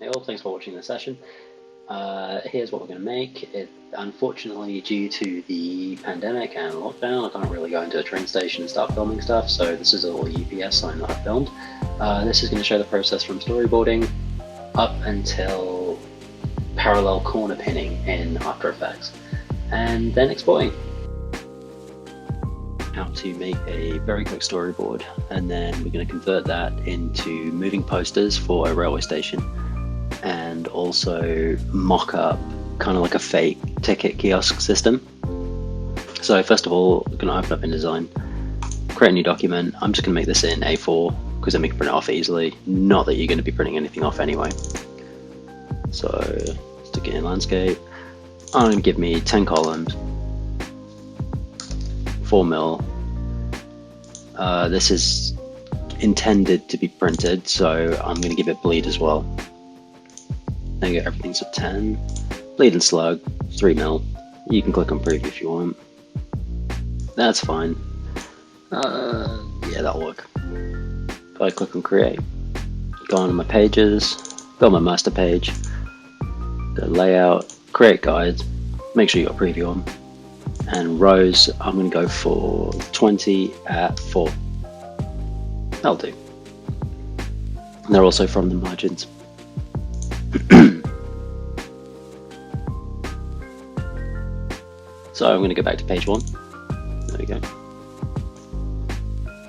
Hey all, thanks for watching the session. Here's what we're going to make. Unfortunately, due to the pandemic and lockdown, I can't really go into a train station and start filming stuff, so this is all UPS sign that I filmed. This is going to show the process from storyboarding up until parallel corner pinning in After Effects, and then exporting. How to make a very quick storyboard, and then we're going to convert that into moving posters for a railway station, and also mock up kind of like a fake ticket kiosk system. So first of all, we're going to open up InDesign, create a new document. I'm just going to make this in A4 because then we can print it off easily. Not that you're going to be printing anything off anyway. So stick it in landscape. I'm going to give me 10 columns, 4 mil. This is intended to be printed, so I'm going to give it bleed as well. Then get everything's at 10. Bleed and slug, 3 mil. You can click on preview if you want. That's fine. Yeah, that'll work. If I click on create, go on to my pages, build my master page, go layout, create guides, make sure you got preview on, and rows, I'm going to go for 20 at 4. That'll do. And they're also from the margins. So I'm going to go back to page 1. There we go.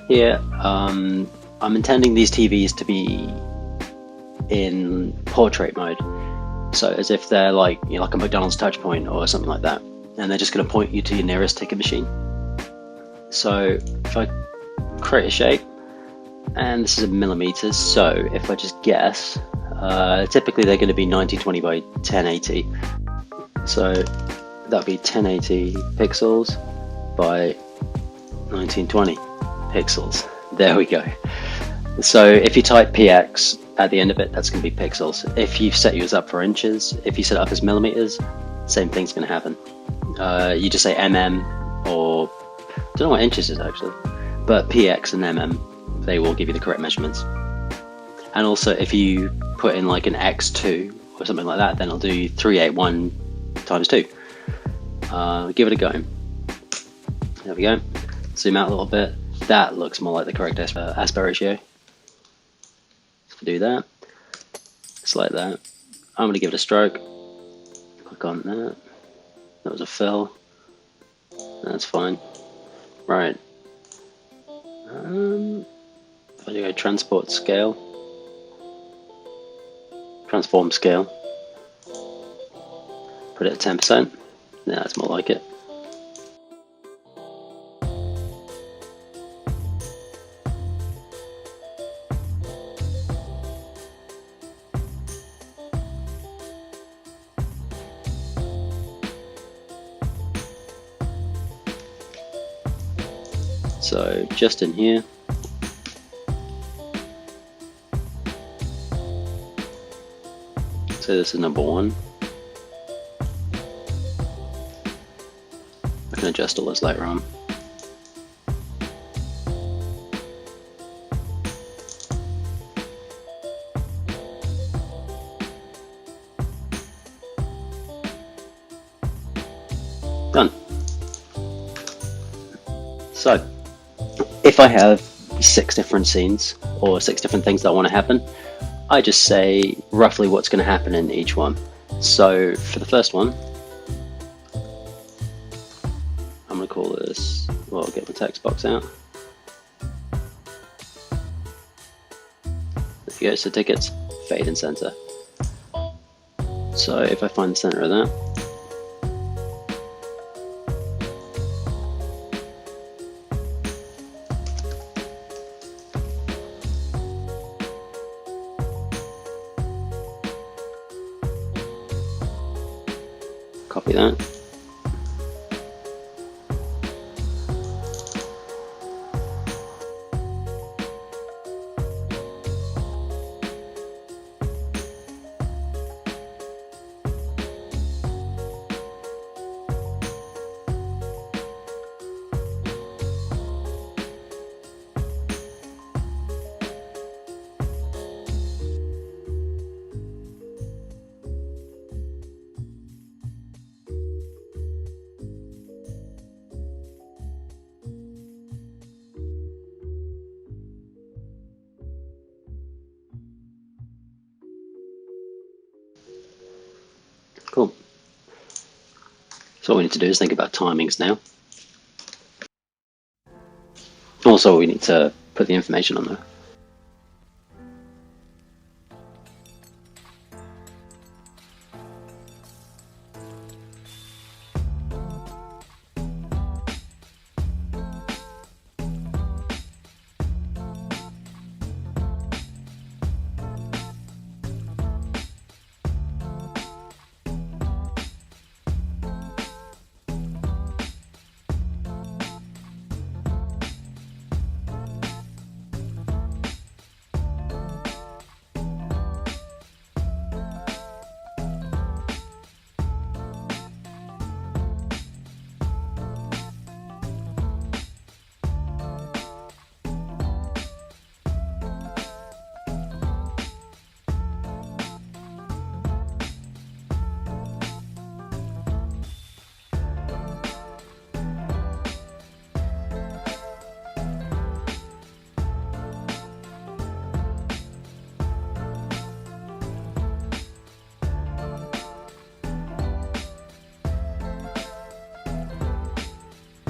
Here, I'm intending these TVs to be in portrait mode. So as if they're like, you know, like a McDonald's touch point or something like that. And they're just going to point you to your nearest ticket machine. So if I create a shape, and this is in millimeters, so if I just guess, typically they're going to be 1920 by 1080. So that'd be 1080 pixels by 1920 pixels. There we go. So if you type px at the end of it, that's going to be pixels. If you've set yours up for inches, if you set it up as millimeters, same thing's going to happen. You just say mm, or I don't know what inches is actually, but px and mm, they will give you the correct measurements. And also if you put in like an x2 or something like that, then it'll do 381 times 2. Give it a go. There we go. Zoom out a little bit. That looks more like the correct aspect ratio. Do that. Select that. I'm going to give it a stroke. Click on that. That was a fill. That's fine. Right. If I do go transport scale, transform scale, put it at 10%. Yeah, that's more like it. So just in here, so this is number 1. I can adjust all this later on. Done. So if I have 6 different scenes or 6 different things that I want to happen, I just say roughly what's going to happen in each one. So for the first one, I'm going to call this, well, I'll get the text box out. There you go, so tickets, fade and center. So if I find the center of that, copy that. Cool. So what we need to do is think about timings now. Also, we need to put the information on there.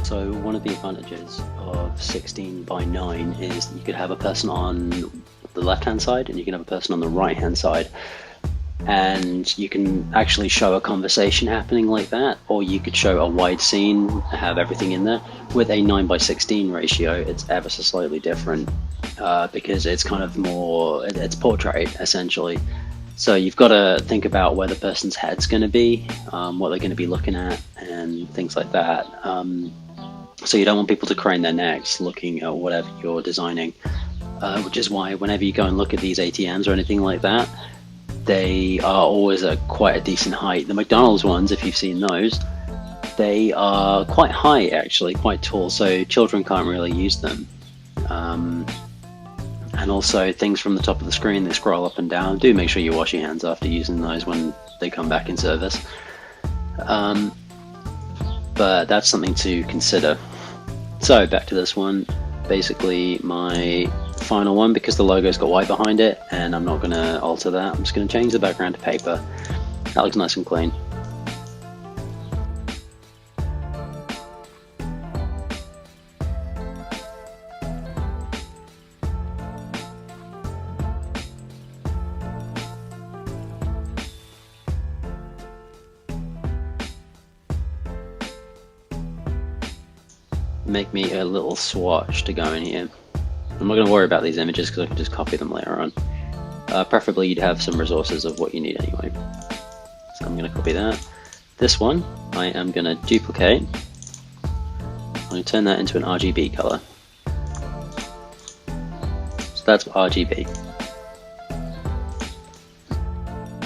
So one of the advantages of 16 by 9 is that you could have a person on the left hand side and you can have a person on the right hand side, and you can actually show a conversation happening like that, or you could show a wide scene, have everything in there. With a 9 by 16 ratio, it's ever so slightly different because it's kind of more, it's portrait essentially. So you've got to think about where the person's head's going to be, what they're going to be looking at, and things like that. So you don't want people to crane their necks looking at whatever you're designing, which is why whenever you go and look at these ATMs or anything like that, they are always at quite a decent height. The McDonald's ones, if you've seen those, they are quite high actually, quite tall, so children can't really use them. And also things from the top of the screen, they scroll up and down. Do make sure you wash your hands after using those when they come back in service. But that's something to consider. So back to this one, basically my final one, because the logo's got white behind it and I'm not going to alter that, I'm just going to change the background to paper. That looks nice and clean. Make me a little swatch to go in here. I'm not going to worry about these images because I can just copy them later on. Preferably you'd have some resources of what you need anyway. So I'm going to copy that. This one I am going to duplicate. I'm going to turn that into an RGB color. So that's RGB.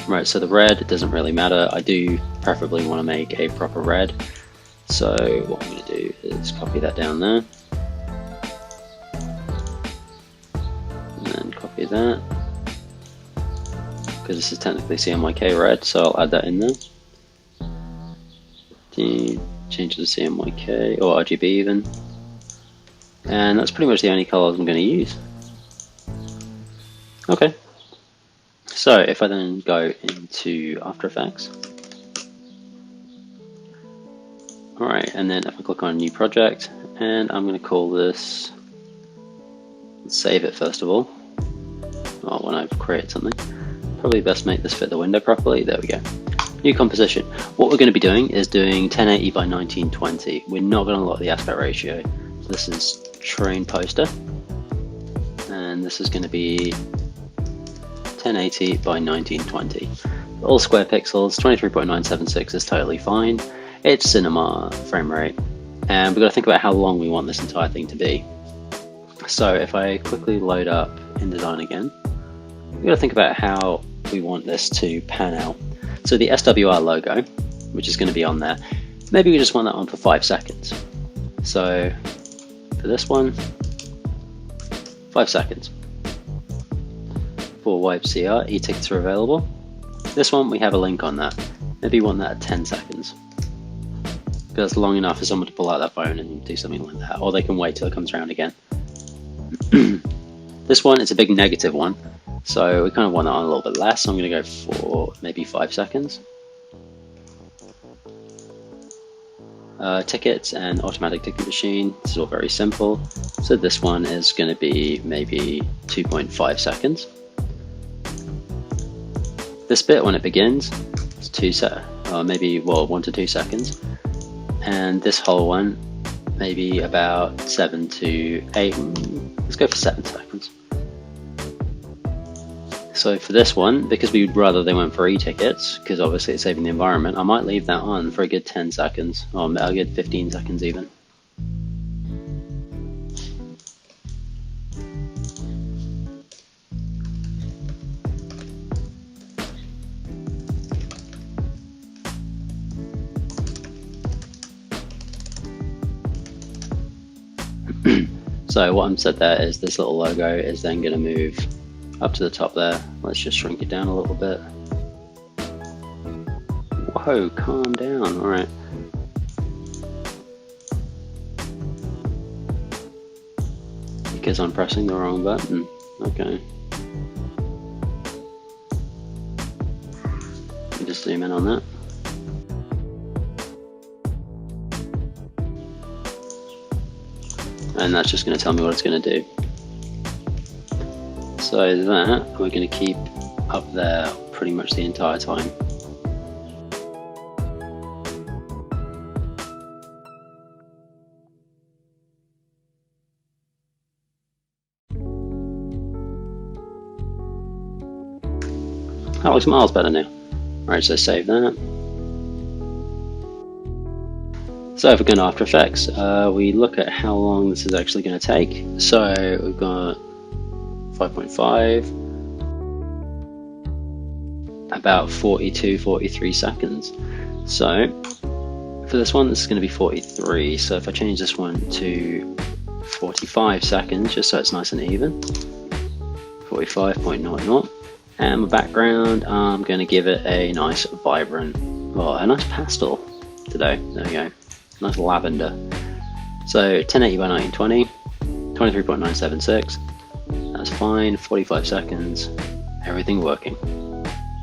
Right, so the red, it doesn't really matter. I do preferably want to make a proper red. So what I'm going to do is copy that down there, and then copy that, because this is technically CMYK red, so I'll add that in there. Change to CMYK, or RGB even, and that's pretty much the only colors I'm going to use. Okay, so if I then go into After Effects, alright, and then if I click on New Project, and I'm going to call this, let's save it first of all, or when I've created something, probably best make this fit the window properly. There we go. New composition. What we're going to be doing is doing 1080 by 1920. We're not going to lock the aspect ratio. So this is train poster, and this is going to be 1080 by 1920. All square pixels, 23.976 is totally fine. It's cinema frame rate, and we've got to think about how long we want this entire thing to be. So if I quickly load up InDesign again, we've got to think about how we want this to pan out. So the SWR logo, which is going to be on there, maybe we just want that on for 5 seconds. So for this one, 5 seconds. For Wipe CR, e-tickets are available. This one, we have a link on that. Maybe we want that at 10 seconds. That's long enough for someone to pull out their phone and do something like that, or they can wait till it comes around again. This one is a big negative one, so we kind of want that on a little bit less, so I'm going to go for maybe 5 seconds. tickets and automatic ticket machine. This is all very simple. So this one is going to be maybe 2.5 seconds. This bit when it begins is maybe 1 to 2 seconds, and this whole one maybe about 7 to 8. Let's go for 7 seconds. So for this one, because we'd rather they went for e-tickets, because obviously it's saving the environment, I might leave that on for a good 10 seconds, or a good 15 seconds even. So what I'm said there is this little logo is then going to move up to the top there. Let's just shrink it down a little bit. Whoa, calm down. Alright. Because I'm pressing the wrong button. Okay. Let me just zoom in on that. And that's just going to tell me what it's going to do. So that we're going to keep up there pretty much the entire time. That looks miles better now. Alright, so save that. So if we go to After Effects, we look at how long this is actually going to take. So we've got 5.5, about 42-43 seconds. So for this one, this is going to be 43. So if I change this one to 45 seconds, just so it's nice and even, 45.00. And my background, I'm going to give it a nice vibrant, well, a nice pastel today. There we go. Nice lavender. So 1080 by 1920, 23.976. That's fine. 45 seconds. Everything working.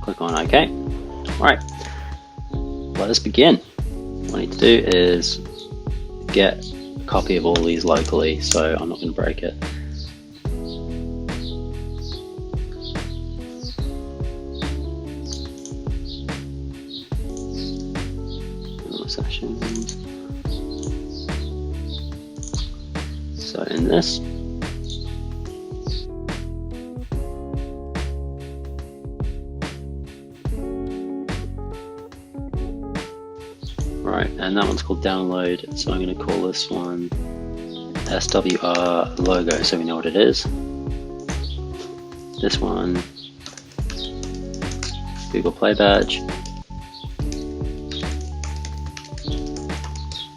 Click on OK. Alright. Let us begin. What I need to do is get a copy of all these locally, so I'm not going to break it. Sessions. So in this, right, and that one's called download, so I'm going to call this one SWR logo, so we know what it is. This one, Google Play Badge,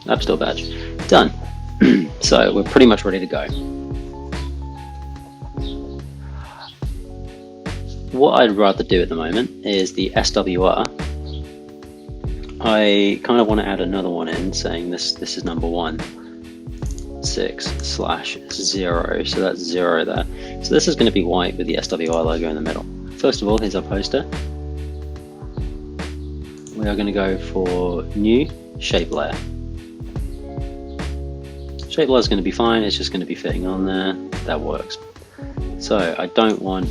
App Store badge. Done. So we're pretty much ready to go. What I'd rather do at the moment is the SWR. I kind of want to add another one in saying this is number 16/0, so that's 0 there. So this is going to be white with the SWR logo in the middle. First of all, here's our poster. We are going to go for new shape layer. Shape layer is going to be fine, it's just going to be fitting on there, that works. So I don't want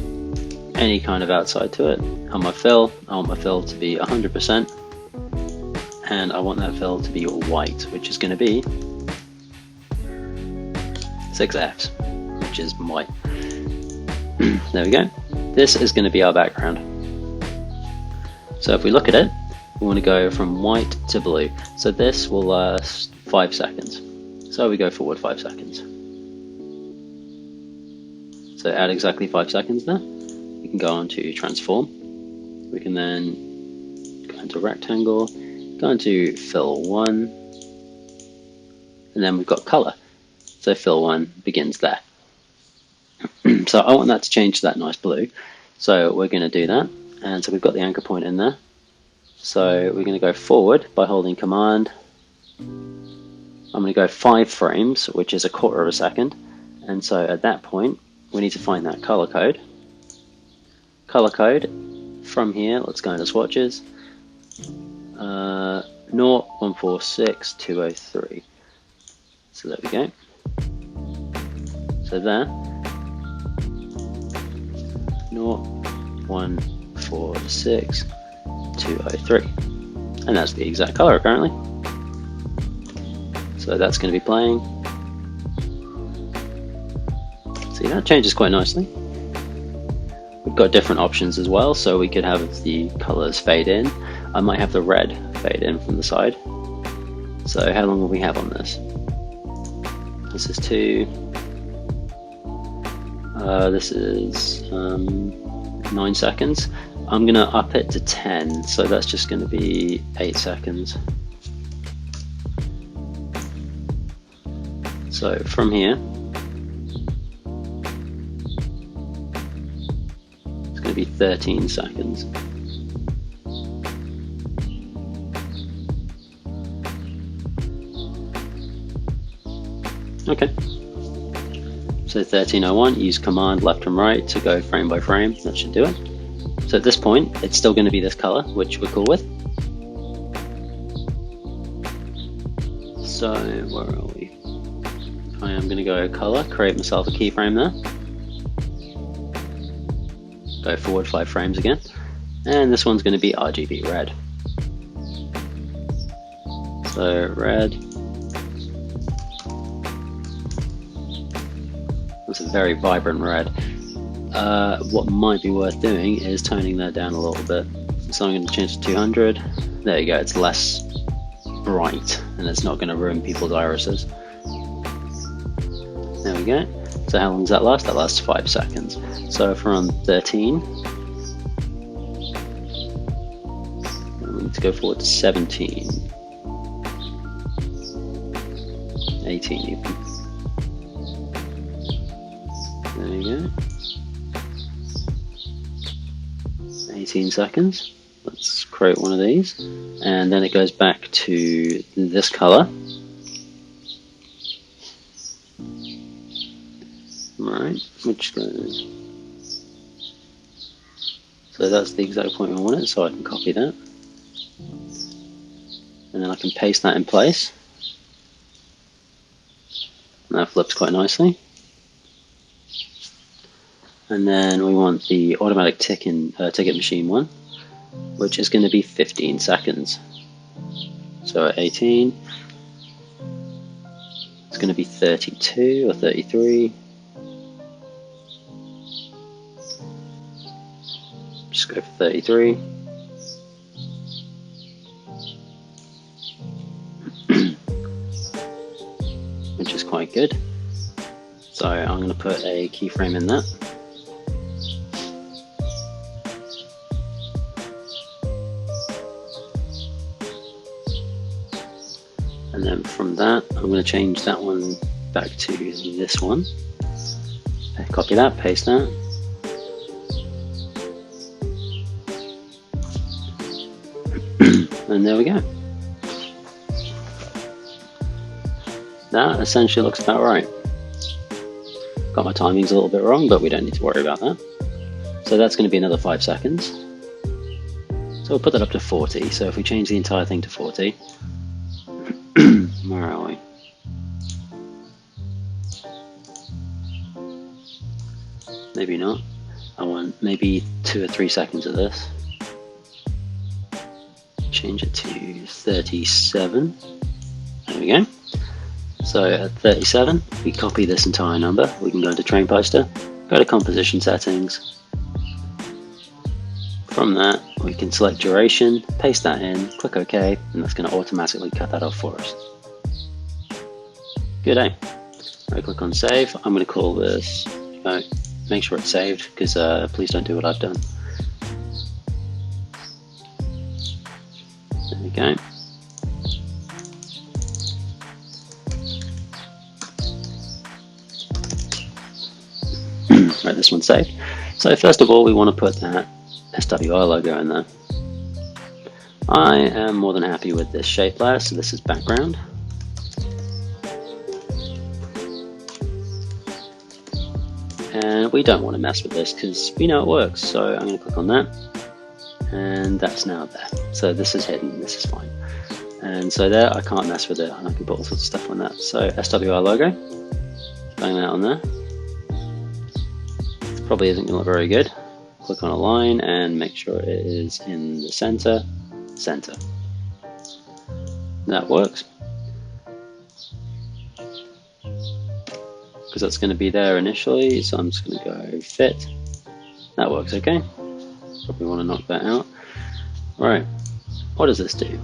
any kind of outside to it. On my fill, I want my fill to be 100%, and I want that fill to be white, which is going to be 6Fs, which is white. There we go. This is going to be our background. So if we look at it, we want to go from white to blue. So this will last 5 seconds. So we go forward 5 seconds. So add exactly 5 seconds there. We can go on to transform. We can then go into rectangle, go into fill 1, and then we've got color. So fill 1 begins there. So I want that to change to that nice blue. So we're going to do that. And so we've got the anchor point in there. So we're going to go forward by holding Command. I'm going to go 5 frames, which is 1/4 of a second. And so at that point, we need to find that color code. Color code, from here, let's go into swatches. 0146203. So there we go. So there, 0146203, and that's the exact color apparently. So that's going to be playing. See, that changes quite nicely. We've got different options as well, so we could have the colors fade in. I might have the red fade in from the side. So how long will we have on this? This is 2. This is 9 seconds. I'm going to up it to 10, so that's just going to be 8 seconds. So from here, it's going to be 13 seconds. Okay. So 1301, use command left and right to go frame by frame. That should do it. So at this point, it's still going to be this color, which we're cool with. So where are we? I am going to go color, create myself a keyframe there. Go forward 5 frames again. And this one's going to be RGB red. So red. It's a very vibrant red. What might be worth doing is toning that down a little bit. So I'm going to change to 200. There you go, it's less bright and it's not going to ruin people's irises. There we go. So how long does that last? That lasts 5 seconds. So if we're on 13, we need to go forward to 17, 18 even. There you go. 18 seconds. Let's create one of these. And then it goes back to this color. Right, which goes. So that's the exact point I want it, so I can copy that. And then I can paste that in place. And that flips quite nicely. And then we want the automatic ticket machine one, which is going to be 15 seconds. So at 18, it's going to be 32 or 33. Just go for 33. Which is quite good. So I'm going to put a keyframe in that. And then from that, I'm going to change that one back to this one. Copy that, paste that. And there we go. That essentially looks about right. Got my timings a little bit wrong, but we don't need to worry about that. So that's going to be another 5 seconds. So we'll put that up to 40. So if we change the entire thing to 40, where are we? Maybe not. I want maybe 2 or 3 seconds of this. Change it to 37. There we go. So at 37, we copy this entire number. We can go into Train Poster, go to Composition Settings. From that, we can select Duration, paste that in, click OK, and that's going to automatically cut that off for us. Good day. Right click on Save. I'm going to call this, make sure it's saved, because please don't do what I've done. There we go. Right, this one's saved. So first of all, we want to put that SWR logo in there. I am more than happy with this shape layer, so this is background. And we don't want to mess with this because we know it works, so I'm going to click on that. And that's now there. So this is hidden, this is fine. And so there, I can't mess with it. I can put all sorts of stuff on that. So SWR logo, bang that on there. Probably isn't going to look very good. Click on a line and make sure it is in the center. That works. Because that's going to be there initially, so I'm just going to go fit. That works okay. Probably want to knock that out. Right, what does this do?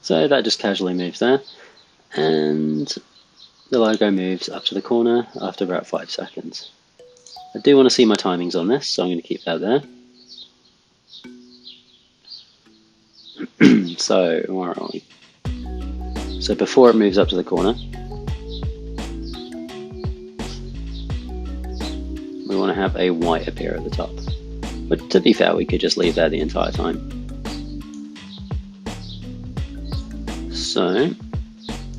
So that just casually moves there, and the logo moves up to the corner after about 5 seconds. I do want to see my timings on this, so I'm going to keep that there. So, where are we? So before it moves up to the corner, we want to have a white appear at the top. But to be fair, we could just leave that the entire time. So,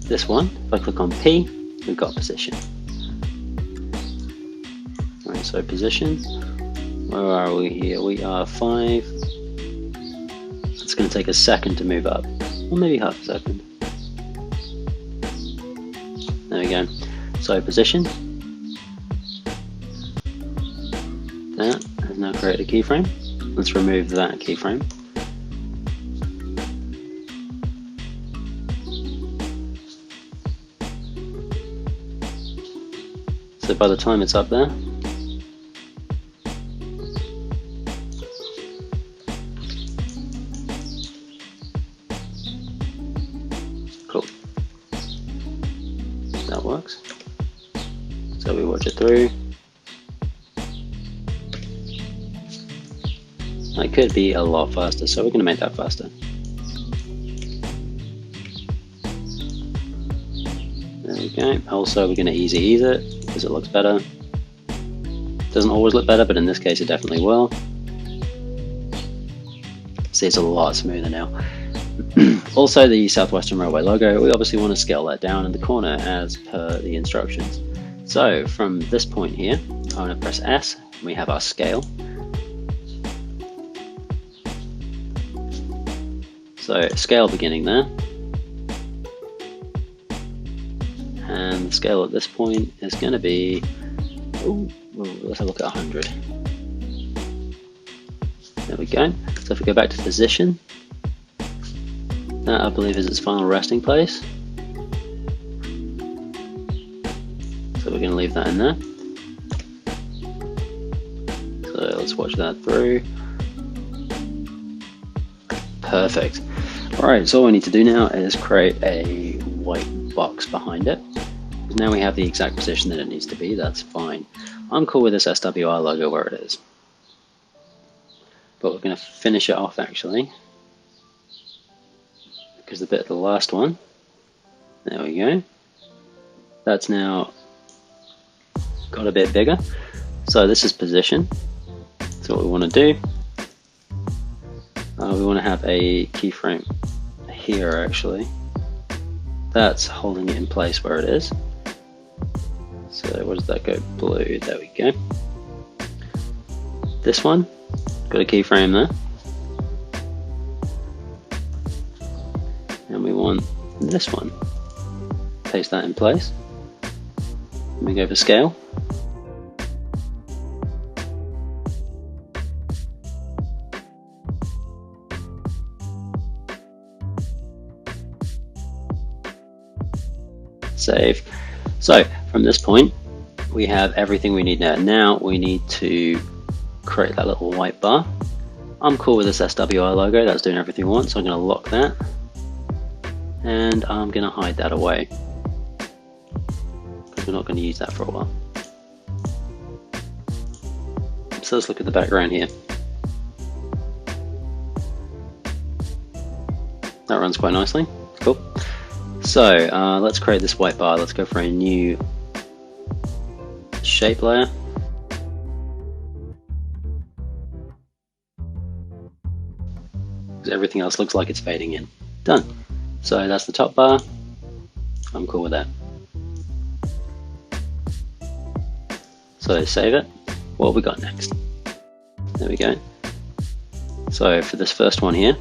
this one, if I click on P, we've got position. Right, so position, where are we here? We are 5. It's going to take a second to move up, or maybe half a second. There we go. So position. That has now created a keyframe. Let's remove that keyframe. So by the time it's up there, cool. That works. So we watch it through. That could be a lot faster, so we're going to make that faster. There we go. Also, we're going to ease it because it looks better. Doesn't always look better, but in this case it definitely will. See, it's a lot smoother now. Also, the Southwestern Railway logo, we obviously want to scale that down in the corner as per the instructions. So from this point here, I'm going to press S, and we have our scale. So scale beginning there. And the scale at this point is going to be, let's have a look at 100. There we go. So if we go back to position, that I believe is its final resting place. So we're going to leave that in there. So let's watch that through. Perfect. Alright, so all we need to do now is create a white box behind it. Now we have the exact position that it needs to be, that's fine. I'm cool with this SWR logo where it is. But we're going to finish it off actually. Because the bit of the last one, there we go. That's now got a bit bigger. So this is position. So what we want to do, we want to have a keyframe here actually. That's holding it in place where it is. So where does that go? Blue, there we go. This one, got a keyframe there. And we want this one. Paste that in place. Let me go for scale. Save. So from this point we have everything we need now. Now we need to create that little white bar. I'm cool with this SWR logo, that's doing everything we want, so I'm going to lock that and I'm going to hide that away because we're not going to use that for a while. So let's look at the background here. That runs quite nicely, cool. So let's create this white bar. Let's go for a new shape layer. Because everything else looks like it's fading in. Done. So that's the top bar. I'm cool with that. So save it. What have we got next? There we go. So for this first one here,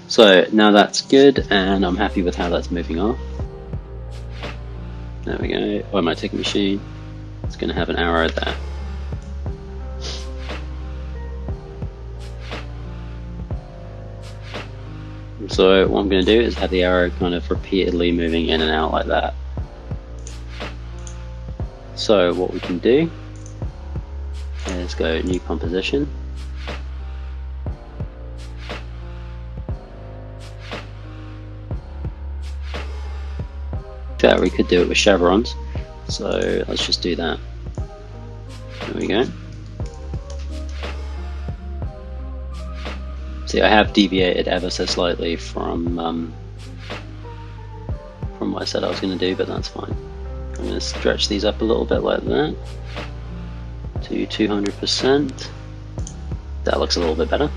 So now that's good, and I'm happy with how that's moving off. There we go. Oh, my ticket machine. It's going to have an arrow there. So what I'm going to do is have the arrow kind of repeatedly moving in and out like that. So what we can do is go new composition. There, we could do it with chevrons, so let's just do that. There we go. See, I have deviated ever so slightly from what I said I was going to do, but that's fine. I'm going to stretch these up a little bit like that to 200%. That looks a little bit better.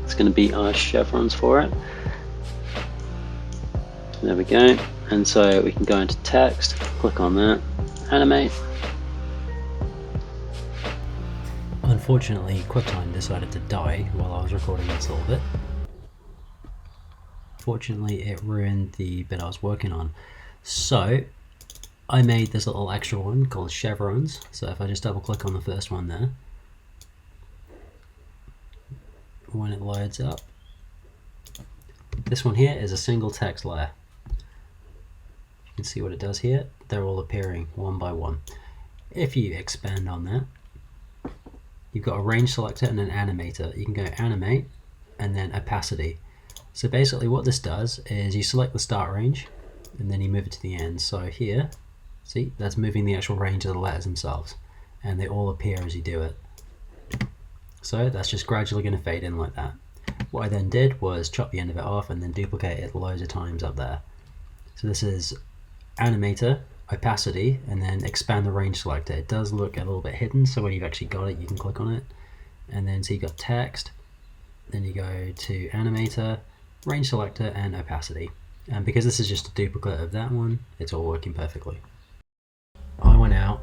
It's going to be our chevrons for it. There we go. And so we can go into text, click on that, animate. Unfortunately, QuickTime decided to die while I was recording this little bit. Fortunately, it ruined the bit I was working on. So I made this little extra one called chevrons. So if I just double click on the first one there, when it loads up, this one here is a single text layer. You can see what it does here. They're all appearing one by one. If you expand on that, you've got a range selector and an animator. You can go animate and then opacity. So basically what this does is you select the start range and then you move it to the end. So here, see, that's moving the actual range of the letters themselves, and they all appear as you do it. So that's just gradually going to fade in like that. What I then did was chop the end of it off and then duplicate it loads of times up there. So this is animator, opacity, and then expand the range selector. It does look a little bit hidden, so when you've actually got it, you can click on it. And then so you got text, then you go to animator, range selector, and opacity. And because this is just a duplicate of that one, it's all working perfectly. I went out,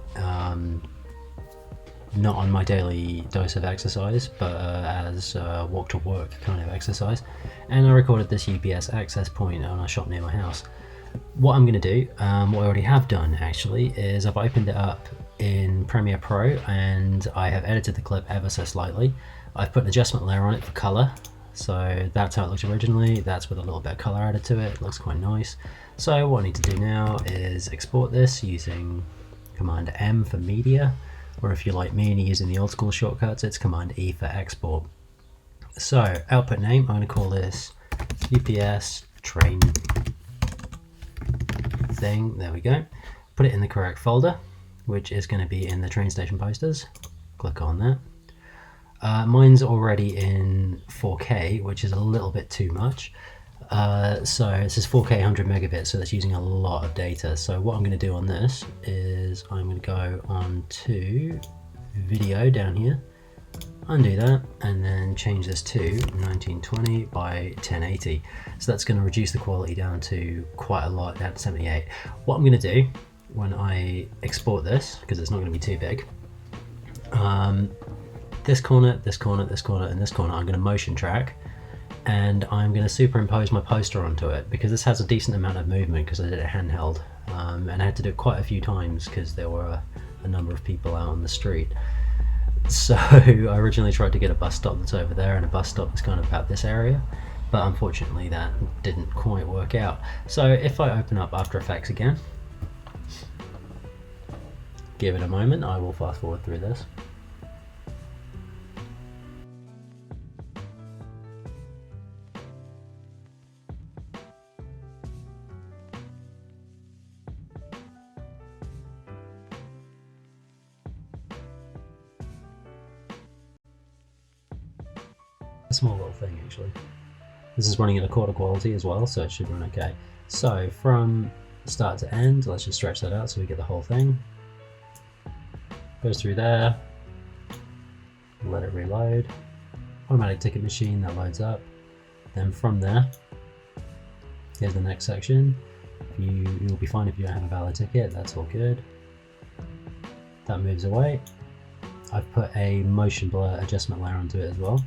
not on my daily dose of exercise, but as walk to work kind of exercise, and I recorded this UPS access point on a shop near my house. What I'm going to do, what I already have done actually, is I've opened it up in Premiere Pro and I have edited the clip ever so slightly. I've put an adjustment layer on it for color, so that's how it looks originally. That's with a little bit of color added to it. It looks quite nice. So what I need to do now is export this using Command M for media, or if you're like me and you're using the old school shortcuts, it's Command E for export. So output name, I'm going to call this UPS train thing. There we go. Put it in the correct folder, which is going to be in the train station posters. Click on that. Mine's already in 4K, which is a little bit too much. So it says 4K 100 megabits, so that's using a lot of data. So what I'm going to do on this is I'm going to go on to video down here, undo that, and then change this to 1920 by 1080. So that's going to reduce the quality down to quite a lot, down to 78. What I'm going to do when I export this, because it's not going to be too big, this corner, this corner, this corner, and this corner, I'm going to motion track, and I'm going to superimpose my poster onto it, because this has a decent amount of movement because I did it handheld, and I had to do it quite a few times because there were a number of people out on the street. So I originally tried to get a bus stop that's over there and a bus stop that's kind of about this area, but unfortunately that didn't quite work out. So if I open up After Effects again, give it a moment, I will fast forward through this. A small little thing actually. This is running at a quarter quality as well, so it should run okay. So from start to end, let's just stretch that out so we get the whole thing. Goes through there, let it reload. Automatic ticket machine, that loads up. Then from there, here's the next section. You'll be fine if you don't have a valid ticket, that's all good. That moves away. I've put a motion blur adjustment layer onto it as well.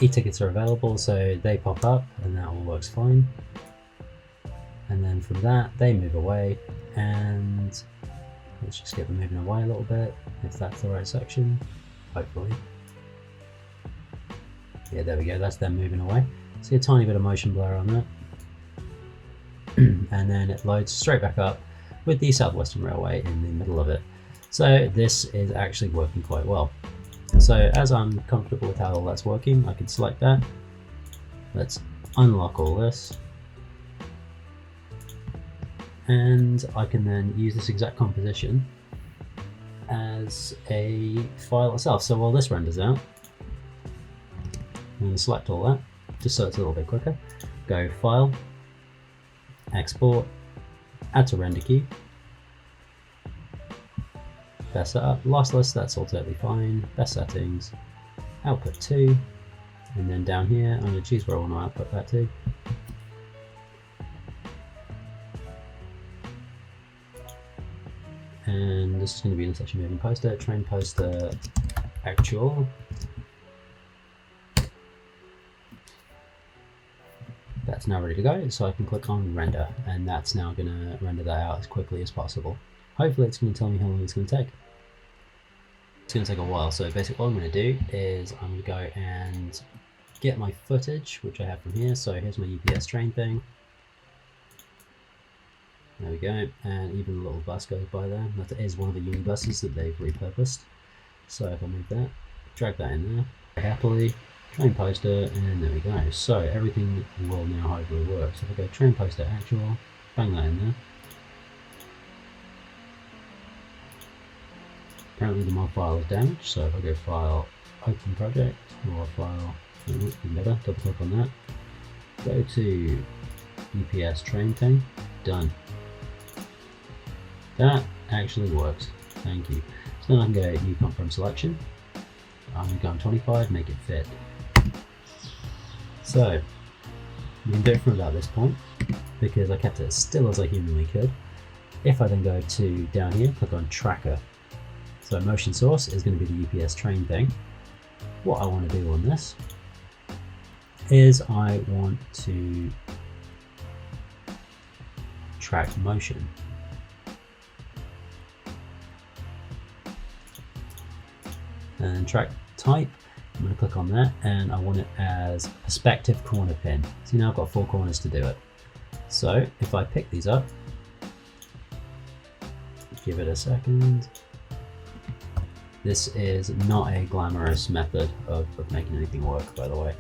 e-tickets are available, so they pop up and that all works fine. And then from that, they move away, and let's just get them moving away a little bit, if that's the right section, hopefully. Yeah, there we go, that's them moving away. See a tiny bit of motion blur on that. And then it loads straight back up with the Southwestern Railway in the middle of it. So this is actually working quite well. So as I'm comfortable with how all that's working, I can select that. Let's unlock all this. And I can then use this exact composition as a file itself. So while this renders out, I'm going to select all that, just so it's a little bit quicker. Go File, Export, Add to Render Queue. Best setup, lossless, that's all totally fine. Best settings, output 2, and then down here, I'm going to choose where I want to output that to. And this is going to be in the section moving poster, train poster actual. That's now ready to go, so I can click on render, and that's now going to render that out as quickly as possible. Hopefully it's going to tell me how long it's going to take. It's going to take a while, so basically what I'm going to do is I'm going to go and get my footage, which I have from here. So here's my UPS train thing. There we go, and even a little bus goes by there. That is one of the unibuses that they've repurposed. So if I move that, drag that in there, happily, train poster, and there we go. So everything will now hopefully work. So if I go train poster actual, bang that in there. Apparently the mod file is damaged, so if I go File, Open Project, or File, even better, double click on that. Go to UPS train thing, done. That actually works, thank you. So then I can go Ucomp from selection. I'm going to go on 25, make it fit. So you can do it from about this point, because I kept it as still as I humanly could. If I then go to down here, click on Tracker. So motion source is going to be the UPS train thing. What I want to do on this is I want to track motion. And track type, I'm going to click on that, and I want it as perspective corner pin. See, now I've got 4 corners to do it. So if I pick these up, give it a second. This is not a glamorous method of making anything work, by the way.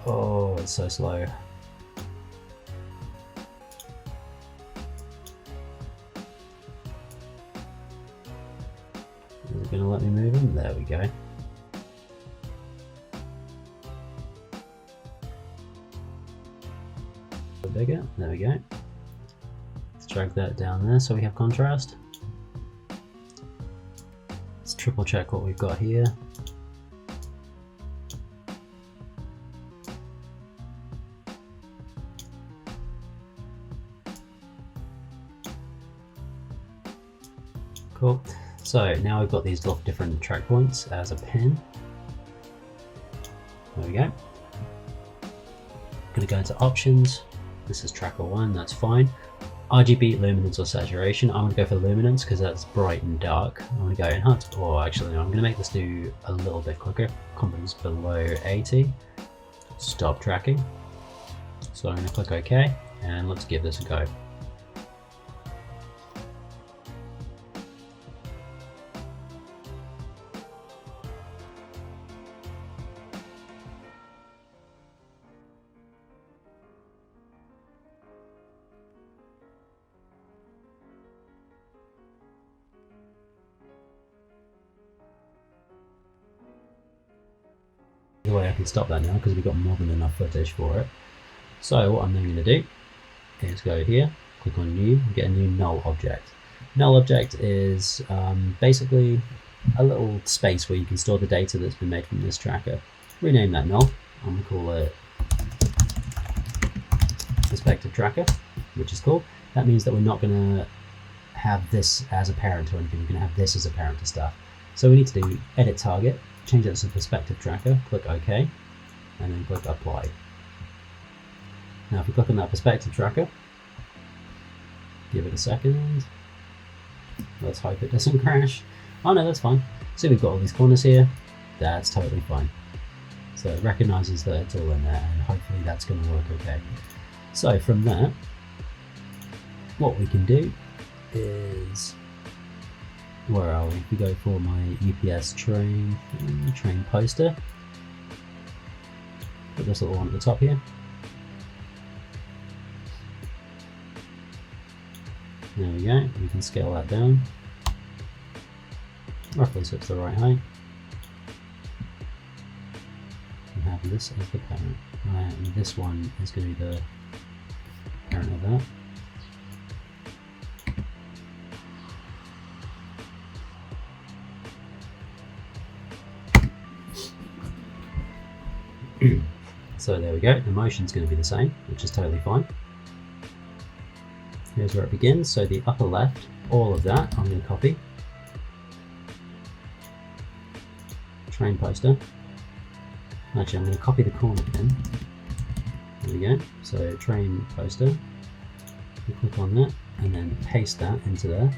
Oh, it's so slow. Is it going to let me move him? There we go. A bit bigger. There we go. Let's drag that down there so we have contrast. Let's triple check what we've got here. Cool. So now we've got these different track points as a pin. There we go. I'm going to go into options. This is tracker 1, that's fine. RGB, luminance or saturation. I'm going to go for luminance because that's bright and dark. I'm going to go enhance, or actually no, I'm going to make this do a little bit quicker. Confidence below 80. Stop tracking. So I'm going to click OK, and let's give this a go. The way I can stop that now because we've got more than enough footage for it. So what I'm then going to do is go here, click on new, and get a new null object. Null object is basically a little space where you can store the data that's been made from this tracker. Rename that null. I'm going to call it perspective tracker, which is cool. That means that we're not going to have this as a parent or anything. We're going to have this as a parent to stuff. So we need to do edit target, change that to perspective tracker, click OK, and then click apply. Now if we click on that perspective tracker, give it a second, let's hope it doesn't crash. Oh no, that's fine. So we've got all these corners here, that's totally fine. So it recognises that it's all in there, and hopefully that's going to work okay. So from that, what we can do is, where are we? If we go for my UPS train poster, put this little one at the top here. There we go, we can scale that down, roughly so it's the right height. We have this as the parent, and this one is going to be the parent of that. So there we go, the motion's going to be the same, which is totally fine. Here's where it begins, so the upper left, all of that I'm going to copy. Train poster. Actually, I'm going to copy the corner pin. There we go, so train poster. You click on that and then paste that into there.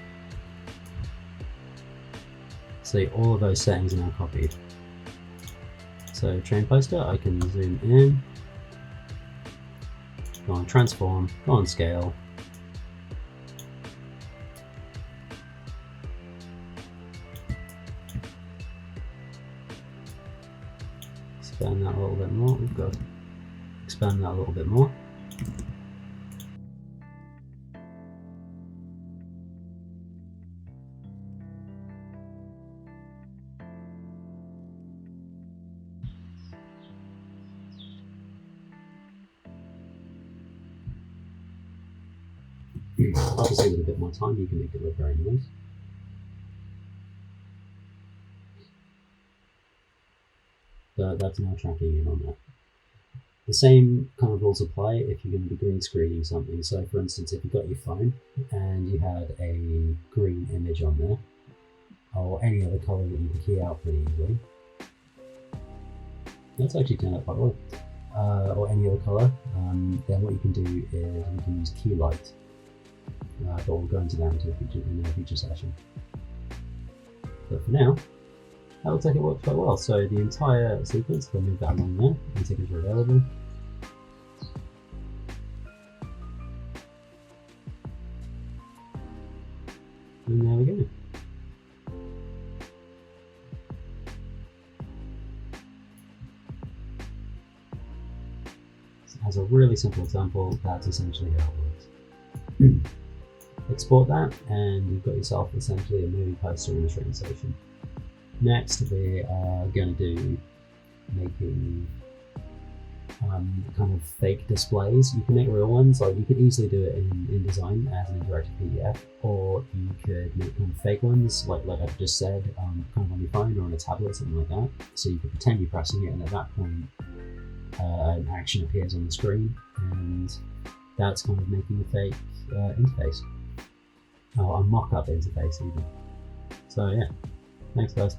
So all of those settings are now copied. So train poster, I can zoom in, go on transform, go on scale. Expand that a little bit more. We've got to expand that a little bit more. Obviously with a bit more time you can make it look very nice. But that's now tracking in on that. The same kind of rules apply if you're going to be green screening something. So for instance, if you've got your phone and you had a green image on there, or any other colour that you can key out pretty easily. That's actually turned out quite well. Or any other colour, then what you can do is you can use key light. But we'll go into that in a future session. But for now, that looks like it works quite well. So the entire sequence, we'll move that along there, and tickets are available. And there we go. So as a really simple example, that's essentially how it works. Export that, and you've got yourself essentially a movie poster in a train station. Next, we are going to do making kind of fake displays. You can make real ones, like you could easily do it in InDesign as an interactive PDF, or you could make kind of fake ones, like I've just said, kind of on your phone or on a tablet, something like that. So you could pretend you're pressing it, and at that point, an action appears on the screen, and that's kind of making a fake interface. Oh, a mock-up interface even. So yeah, thanks guys.